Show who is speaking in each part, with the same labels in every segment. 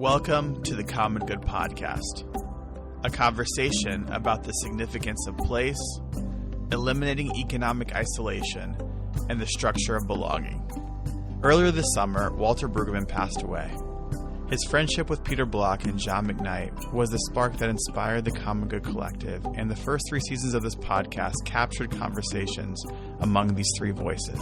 Speaker 1: Welcome to the Common Good Podcast, a conversation about the significance of place, eliminating economic isolation, and the structure of belonging. Earlier this summer, Walter Brueggemann passed away. His friendship with Peter Block and John McKnight was the spark that inspired the Common Good Collective, and the first 3 seasons of this podcast captured conversations among these 3 voices.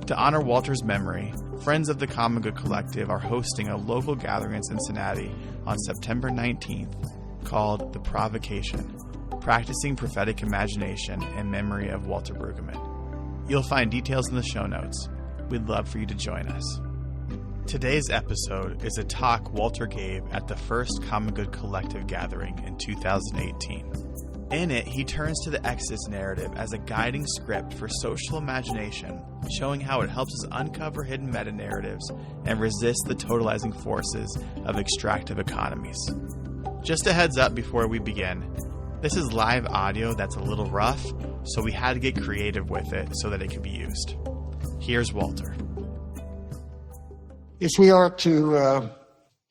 Speaker 1: To honor Walter's memory, Friends of the Common Good Collective are hosting a local gathering in Cincinnati on September 19th called The Provocation, Practicing Prophetic Imagination in Memory of Walter Brueggemann. You'll find details in the show notes. We'd love for you to join us. Today's episode is a talk Walter gave at the first Common Good Collective gathering in 2018. In it, he turns to the Exodus narrative as a guiding script for social imagination, showing how it helps us uncover hidden meta-narratives and resist the totalizing forces of extractive economies. Just a heads up before we begin, this is live audio that's a little rough, so we had to get creative with it so that it could be used. Here's Walter.
Speaker 2: If we are to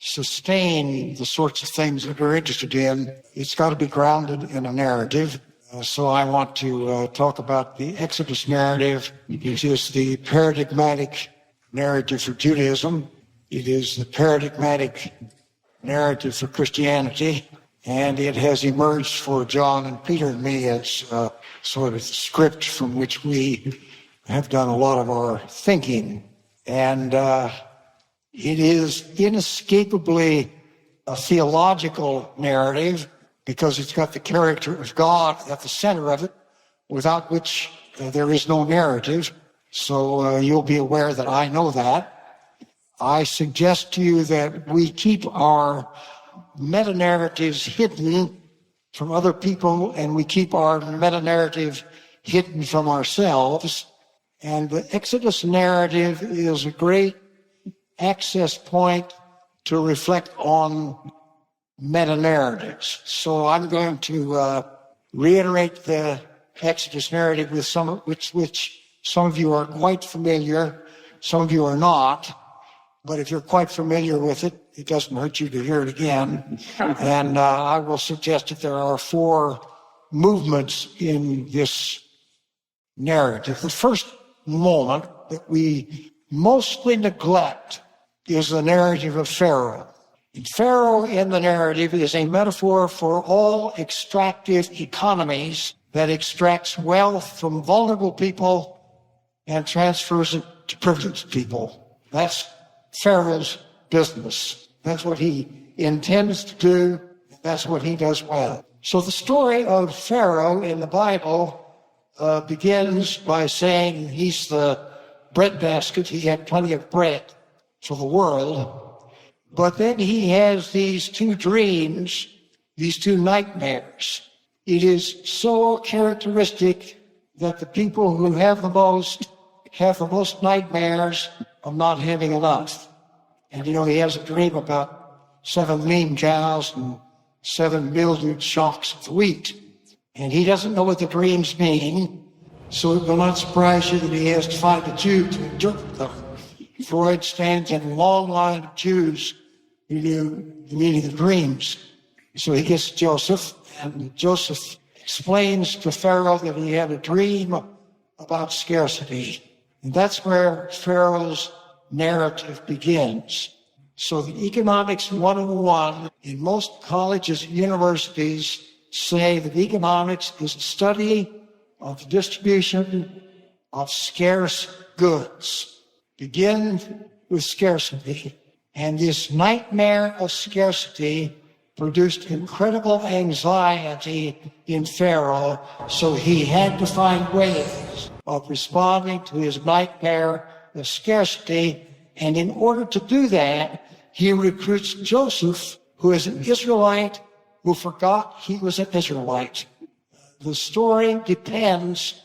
Speaker 2: sustain the sorts of things that we're interested in, it's got to be grounded in a narrative. So I want to talk about the Exodus narrative. It is the paradigmatic narrative for Judaism. It is the paradigmatic narrative for Christianity. And it has emerged for John and Peter and me as sort of a script from which we have done a lot of our thinking. And it is inescapably a theological narrative because it's got the character of God at the center of it, without which there is no narrative. So you'll be aware that I know that. I suggest to you that we keep our meta-narratives hidden from other people, and we keep our meta-narrative hidden from ourselves. And the Exodus narrative is a great access point to reflect on meta-narratives. So I'm going to reiterate the Exodus narrative with which some of you are quite familiar, some of you are not. But if you're quite familiar with it, it doesn't hurt you to hear it again. And I will suggest that there are 4 movements in this narrative. The first moment that we mostly neglect is the narrative of Pharaoh. And Pharaoh in the narrative is a metaphor for all extractive economies that extracts wealth from vulnerable people and transfers it to privileged people. That's Pharaoh's business. That's what he intends to do. That's what he does well. So the story of Pharaoh in the Bible begins by saying he's the breadbasket. He had plenty of bread for the world. But then he has these 2 dreams, these 2 nightmares. It is so characteristic that the people who have the most nightmares of not having enough. And he has a dream about 7 lean cows and 7 mildewed shocks of wheat. And he doesn't know what the dreams mean, so it will not surprise you that he has to find a Jew to interpret them. Freud stands in a long line of Jews who knew the meaning of dreams. So he gets Joseph, and Joseph explains to Pharaoh that he had a dream about scarcity. And that's where Pharaoh's narrative begins. So the Economics 101 in most colleges and universities say that economics is a study of the distribution of scarce goods. Begin with scarcity. And this nightmare of scarcity produced incredible anxiety in Pharaoh, so he had to find ways of responding to his nightmare of scarcity. And in order to do that, he recruits Joseph, who is an Israelite who forgot he was an Israelite. The story depends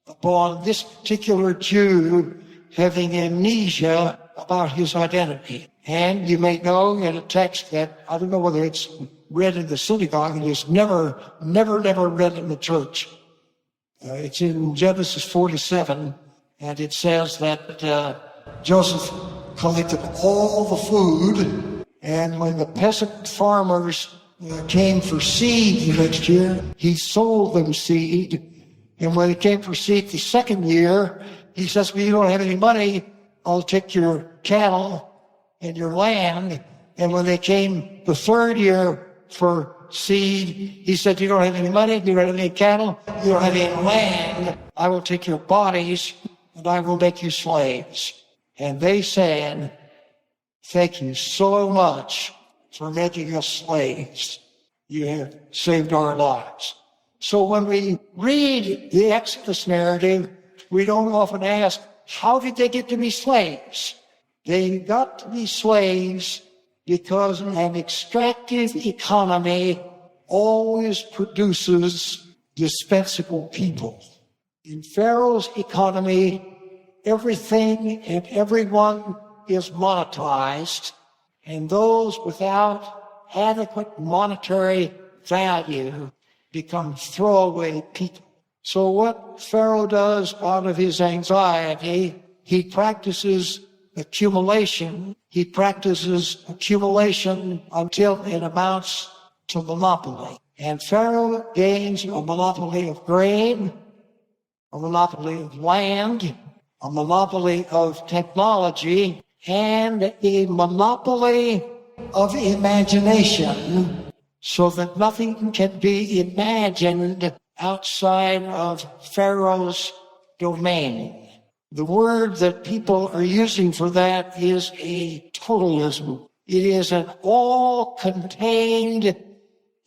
Speaker 2: upon this particular Jew having amnesia about his identity. And you may know in a text that, I don't know whether it's read in the synagogue, it is never read in the church. It's in Genesis 47, and it says that Joseph collected all the food And when the peasant farmers came for seed the next year, he sold them seed. And when it came for seed the second year, he says, well, you don't have any money, I'll take your cattle and your land. And when they came the third year for seed, he said, you don't have any money, you don't have any cattle, you don't have any land, I will take your bodies and I will make you slaves. And they said, thank you so much for making us slaves. You have saved our lives. So when we read the Exodus narrative, we don't often ask, how did they get to be slaves? They got to be slaves because an extractive economy always produces dispensable people. In Pharaoh's economy, everything and everyone is monetized, and those without adequate monetary value become throwaway people. So what Pharaoh does out of his anxiety, he practices accumulation. He practices accumulation until it amounts to monopoly. And Pharaoh gains a monopoly of grain, a monopoly of land, a monopoly of technology, and a monopoly of imagination, so that nothing can be imagined outside of Pharaoh's domain. The word that people are using for that is a totalism. It is an all-contained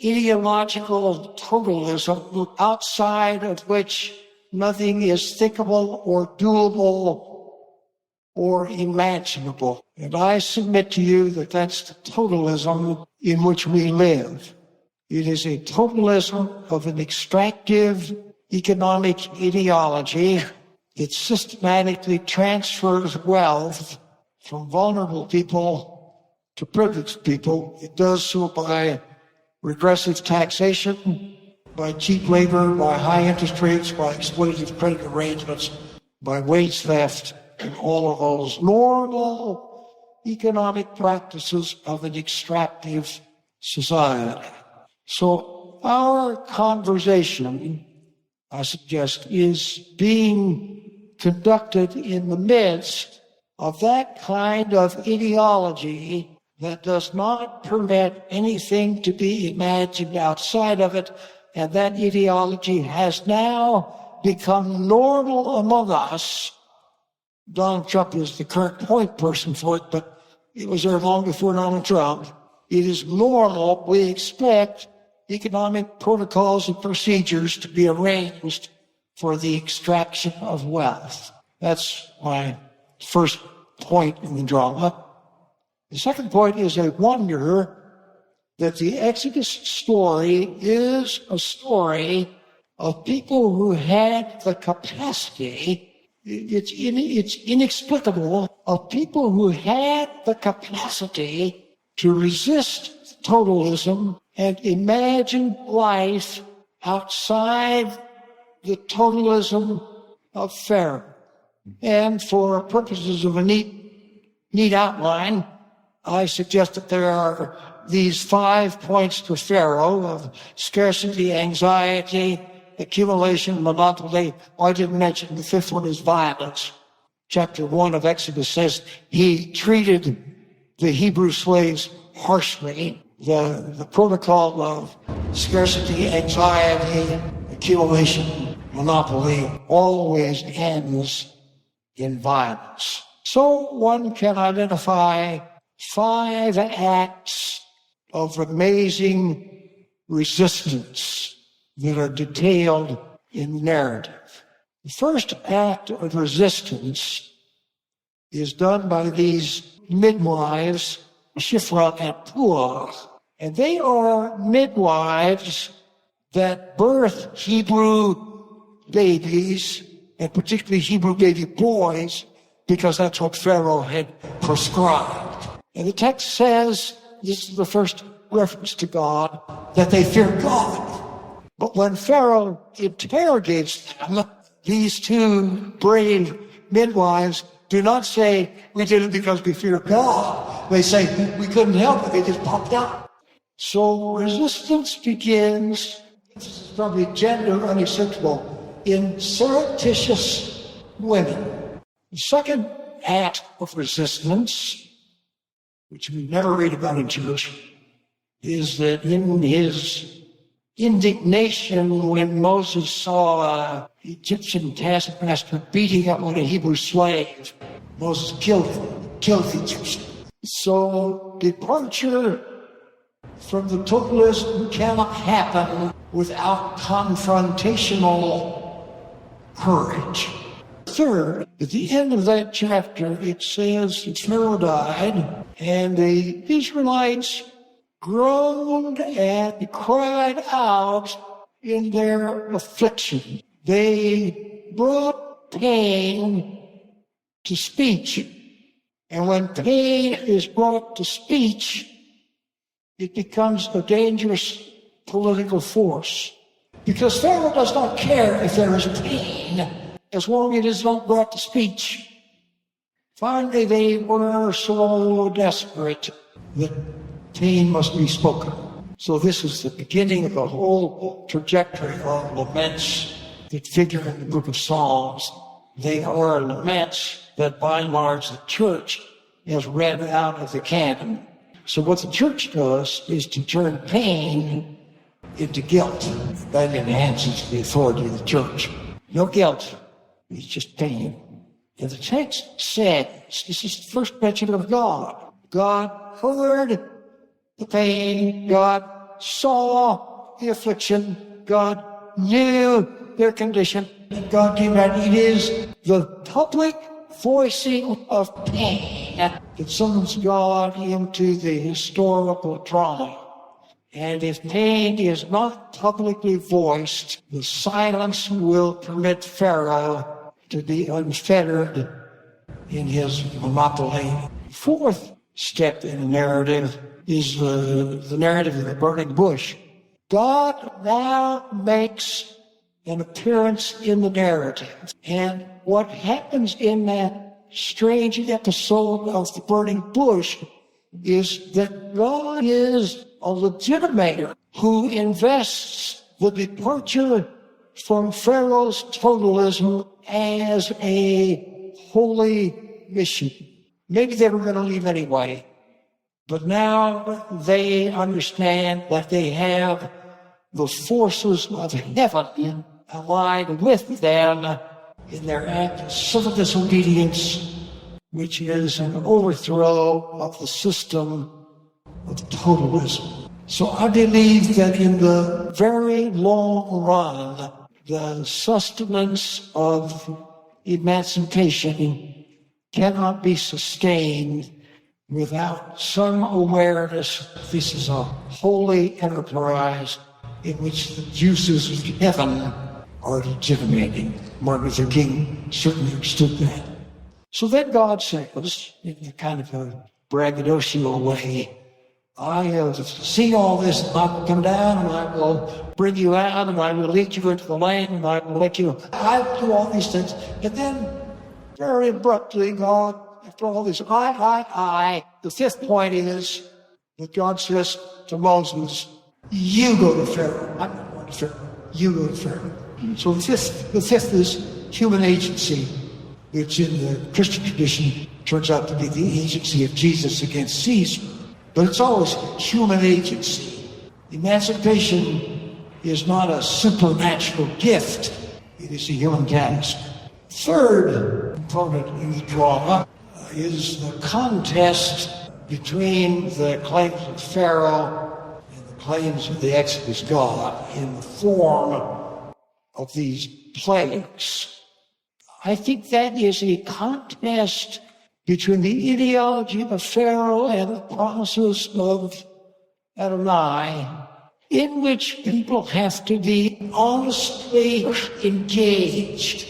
Speaker 2: ideological totalism outside of which nothing is thinkable or doable or imaginable. And I submit to you that that's the totalism in which we live. It is a totalism of an extractive economic ideology. It systematically transfers wealth from vulnerable people to privileged people. It does so by regressive taxation, by cheap labor, by high interest rates, by exploitative credit arrangements, by wage theft, and all of those normal economic practices of an extractive society. So our conversation, I suggest, is being conducted in the midst of that kind of ideology that does not permit anything to be imagined outside of it, and that ideology has now become normal among us. Donald Trump is the current point person for it, but it was there long before Donald Trump. It is normal. We expect economic protocols and procedures to be arranged for the extraction of wealth. That's my first point in the drama. The second point is a wonder that the Exodus story is a story of people who had the capacity, it's inexplicable, of people who had the capacity to resist totalism and imagine life outside the totalism of Pharaoh. And for purposes of a neat outline, I suggest that there are these 5 points to Pharaoh of scarcity, anxiety, accumulation, monopoly. I didn't mention the fifth one is violence. Chapter 1 of Exodus says he treated the Hebrew slaves harshly. The protocol of scarcity, anxiety, accumulation, monopoly always ends in violence. So one can identify 5 acts of amazing resistance that are detailed in the narrative. The first act of resistance is done by these midwives, Shifra and Puah, and they are midwives that birth Hebrew babies, and particularly Hebrew baby boys, because that's what Pharaoh had prescribed. And the text says, this is the first reference to God, that they fear God. But when Pharaoh interrogates them, these 2 brave midwives do not say, we did it because we fear God. They say, we couldn't help it, it just popped out. So resistance begins, this is probably gender unacceptable, in surreptitious women. The second act of resistance, which we never read about in Church, is that in his indignation when Moses saw an Egyptian taskmaster beating up on a Hebrew slave, Moses killed the Egyptian. So departure from the totalism cannot happen without confrontational courage. Third, at the end of that chapter, it says that Pharaoh died, and the Israelites groaned and cried out in their affliction. They brought pain to speech. And when pain is brought to speech, it becomes a dangerous political force. Because Pharaoh does not care if there is pain, as long as it is not brought to speech. Finally, they were so desperate that pain must be spoken. So this is the beginning of the whole trajectory of laments that figure in the book of Psalms. They are laments that by and large the church has read out of the canon. So what the church does is to turn pain into guilt. That enhances the authority of the church. No guilt, it's just pain. And the text says, this is the first mention of God. God heard the pain, God saw the affliction, God knew their condition, and God came out. It is the public voicing of pain that summons God into the historical drama. And if pain is not publicly voiced, the silence will permit Pharaoh to be unfettered in his monopoly. Fourth step in the narrative is the narrative of the burning bush. God now makes an appearance in the narrative. And what happens in that strange episode of the burning bush is that God is a legitimator who invests the departure from Pharaoh's totalism as a holy mission. Maybe they were going to leave anyway, but now they understand that they have the forces of heaven allied with them in their act of civil disobedience, which is an overthrow of the system of totalism. So I believe that in the very long run, the sustenance of emancipation cannot be sustained without some awareness this is a holy enterprise in which the juices of heaven are legitimating. Martin Luther King certainly understood that. So then God says, in a kind of a braggadocio way, I have seen all this, and I will come down, and I will bring you out, and I will lead you into the land, and I will let you, I will do all these things. And then, very abruptly, God, after all this, the fifth point is that God says to Moses, you go to Pharaoh. I'm not going to Pharaoh. You go to Pharaoh. So the fifth is human agency, which in the Christian tradition turns out to be the agency of Jesus against Caesar. But it's always human agency. Emancipation is not a supernatural gift. It is a human task. Third component in the drama is the contest between the claims of Pharaoh and the claims of the Exodus God in the form of these plagues. I think that is a contest between the ideology of Pharaoh and the promises of Adonai, in which people have to be honestly engaged.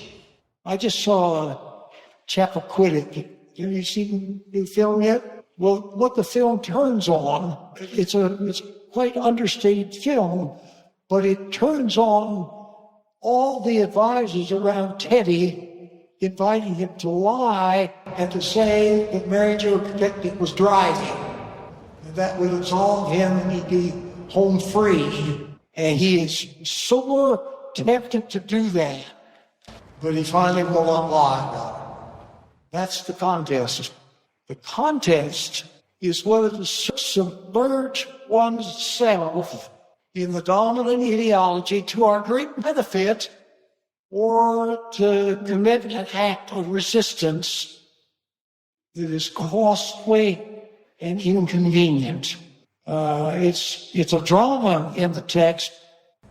Speaker 2: I just saw Chappaquiddick. Have you seen the new film yet? Well, what the film turns on, it's a quite understated film, but it turns on all the advisors around Teddy, inviting him to lie and to say that Mary Jo Picknick was driving. And that would absolve him and he'd be home free. And he is so tempted to do that, but he finally will not lie about it. That's the contest. The contest is whether to submerge oneself in the dominant ideology to our great benefit, or to commit an act of resistance that is costly and inconvenient. It's a drama in the text,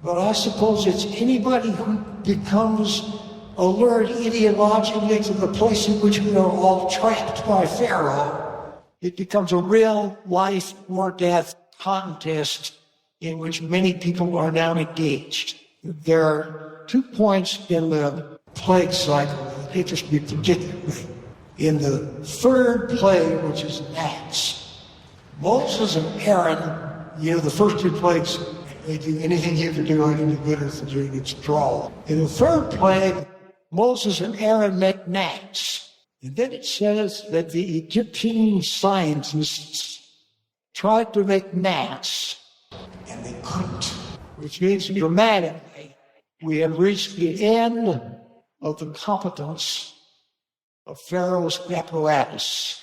Speaker 2: but I suppose it's anybody who becomes alert ideologically to the place in which we are all trapped by Pharaoh. It becomes a real life or death contest in which many people are now engaged. There are 2 points in the plague cycle that interest me particularly. In the third plague, which is gnats, Moses and Aaron, the first 2 plagues, they do anything you can do, anything good is to do, it's draw. In the third plague, Moses and Aaron make gnats. And then it says that the Egyptian scientists tried to make gnats, and they couldn't. Which means dramatically, we have reached the end of the competence of Pharaoh's apparatus.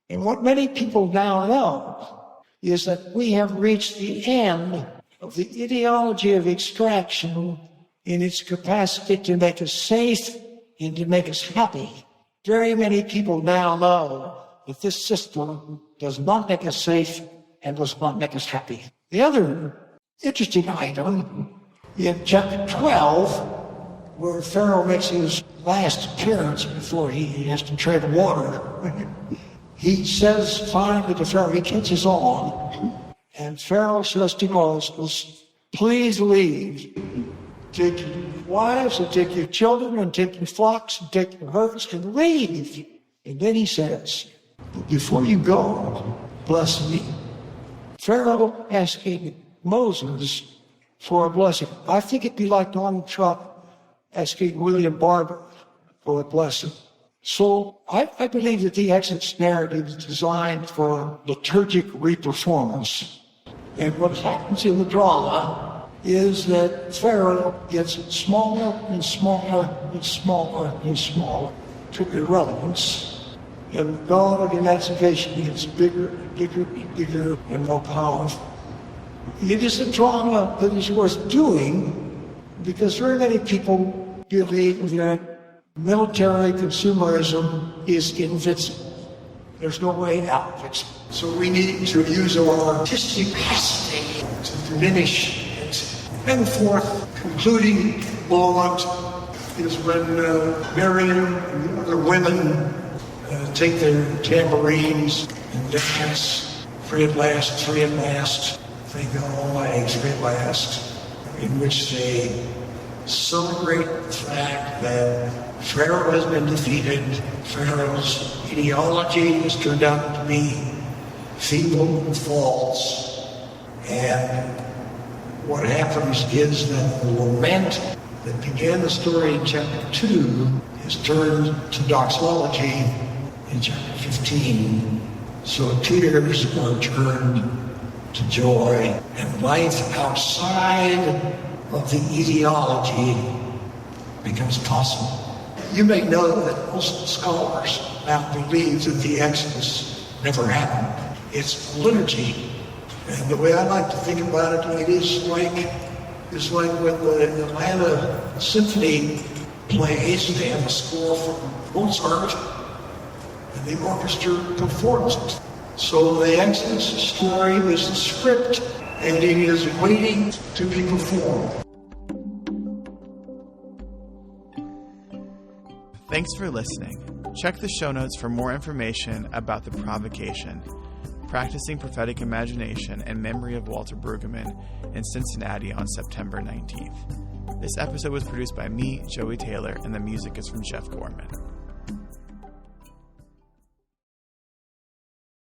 Speaker 2: And what many people now know is that we have reached the end of the ideology of extraction in its capacity to make us safe and to make us happy. Very many people now know that this system does not make us safe and does not make us happy. The other interesting item in chapter 12, where Pharaoh makes his last appearance before he has to tread water, he says finally to Pharaoh, he catches on, and Pharaoh says to Moses, please leave. Take your wives and take your children and take your flocks and take your herds and leave. And then he says, before you go, bless me. Pharaoh asking Moses for a blessing. I think it'd be like Donald Trump asking William Barber for a blessing. So I believe that the Exodus narrative is designed for liturgic reperformance. And what happens in the drama is that Pharaoh gets smaller and smaller and smaller and smaller to irrelevance. And the God of emancipation gets bigger and bigger and bigger and more powerful. It is a drama that is worth doing because very many people believe that military consumerism is invincible. There's no way out of it. So we need to use our artistic capacity to diminish it. And the fourth concluding moment is when Miriam and the other women take their tambourines and dance, free at last, free at last. Thank God Almighty, free at last, in which they celebrate the fact that Pharaoh has been defeated. Pharaoh's ideology has turned out to be feeble and false. And what happens is that the lament that began the story in chapter 2 is turned to doxology in chapter 15. So tears are turned to joy, and life outside of the ideology becomes possible. You may know that most scholars now believe that the Exodus never happened. It's liturgy. And the way I like to think about it, it is like when the Atlanta Symphony plays, they have a score from Mozart, and the orchestra performs it. So the Exodus story is the script, and it is waiting to be performed.
Speaker 1: Thanks for listening. Check the show notes for more information about the provocation, Practicing Prophetic Imagination and Memory of Walter Brueggemann in Cincinnati on September 19th. This episode was produced by me, Joey Taylor, and the music is from Jeff Gorman.